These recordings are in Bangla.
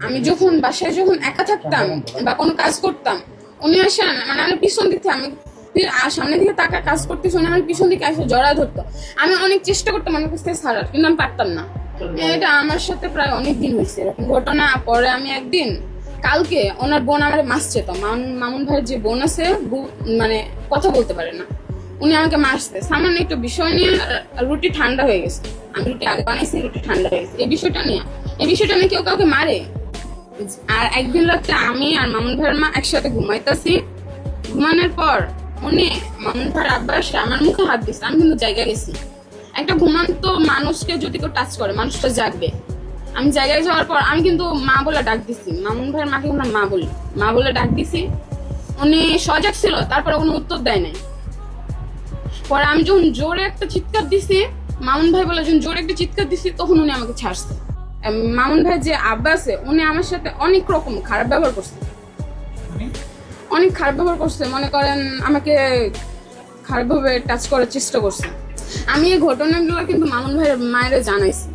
আমি যখন বাসায় একা থাকতাম বা কোনো কাজ করতাম, উনি আসেন মানে আমি পিছন দিকে আমি সামনে দিকে তাকা কাজ করতেছি, উনি আমার পিছন দিকে এসে জড়ায় ধরতো। আমি অনেক চেষ্টা করতাম আমার কাছ থেকে ছাড়ার, কিন্তু আমি পারতাম না। এটা আমার সাথে প্রায় অনেক দিন হয়েছে এরকম ঘটনা। পরে আমি একদিন কালকে ওনার বোন আমার মারছে, তো মামুন ভাইয়ের যে বোন আছে মানে কথা বলতে পারে না, উনি আমাকে মারছে সামান্য একটু বিষয় নিয়ে। রুটি ঠান্ডা হয়ে গেছে, আমি রুটি আগে বানাইছি, রুটি ঠান্ডা হয়ে গেছে এই বিষয়টা নিয়ে কেউ কাউকে মারে। আর একদিন রাত্রে আমি আর মামুন ভাইয়ের মা একসাথে ঘুমাইতেছি, ঘুমানোর পর উনি মামুন ভাইয়ের আব্বা এসে আমার মুখে হাত দিচ্ছে। আমি কিন্তু জায়গায় গেছি, একটা ঘুমান্ত মানুষকে যদি কেউ টাচ করে মানুষটা জাগবে। আমি জায়গায় যাওয়ার পর আমি কিন্তু মা বলে ডাক দিছি, মামুন ভাইয়ের মাকে আমরা মা বলে ডাক দিছি। উনি সজাগ ছিল, তারপরে কোনো উত্তর দেয় নাই। পরে আমি যখন জোরে একটা চিৎকার দিছি, মামুন ভাই বলে যখন জোরে একটা চিৎকার দিছি, তখন উনি আমাকে ছাড়ছে। মামুন ভাই যে আব্বা আছে, উনি আমার সাথে অনেক রকম খারাপ ব্যবহার করছে, মনে করেন আমাকে খারাপভাবে টাচ করার চেষ্টা করছে। আমি এই ঘটনাগুলো কিন্তু মামুন ভাইয়ের মায়ের জানাইছি।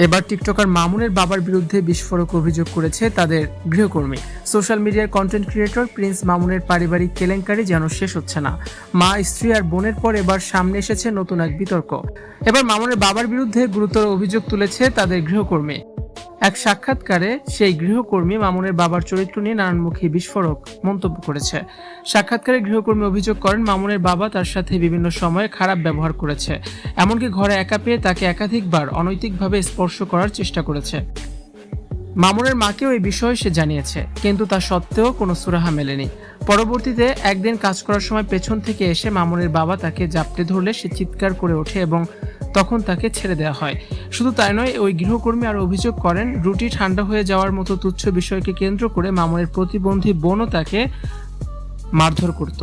এবার টিকটকার মামুনের বাবার বিরুদ্ধে বিস্ফোরক অভিযোগ করেছে তাদের গৃহকর্মী। সোশ্যাল মিডিয়ার কন্টেন্ট ক্রিয়েটর প্রিন্স মামুনের পারিবারিক কেলেঙ্কারি যেন শেষ হচ্ছে না। মা, স্ত্রী আর বোনের পর এবার সামনে এসেছে নতুন এক বিতর্ক। এবার মামুনের বাবার বিরুদ্ধে গুরুতর অভিযোগ তুলেছে তাদের গৃহকর্মী। এক সাক্ষাৎকারে সেই গৃহকর্মী মামুনের বাবার চরিত্র নিয়ে নানানমুখী বিস্ফোরক মন্তব্য করেছে। সাক্ষাৎকারে গৃহকর্মী অভিযোগ করেন মামুনের বাবা তার সাথে বিভিন্ন সময়ে খারাপ ব্যবহার করেছে, এমনকি ঘরে একা পেয়ে তাকে একাধিকবার অনৈতিকভাবে স্পর্শ করার চেষ্টা করেছে। মামুনের মাকেও এই বিষয়ে সে জানিয়েছে, কিন্তু তা সত্ত্বেও কোনো সুরাহা মেলেনি। পরবর্তীতে একদিন কাজ করার সময় পেছন থেকে এসে মামুনের বাবা তাকে জাপটে ধরলে সে চিৎকার করে ওঠে এবং তখন তাকে ছেড়ে দেওয়া হয়। শুধু তাই নয়, ওই গৃহকর্মী আরও অভিযোগ করেন রুটি ঠান্ডা হয়ে যাওয়ার মতো তুচ্ছ বিষয়কে কেন্দ্র করে মামুনের প্রতিবন্ধী বোনও তাকে মারধর করত।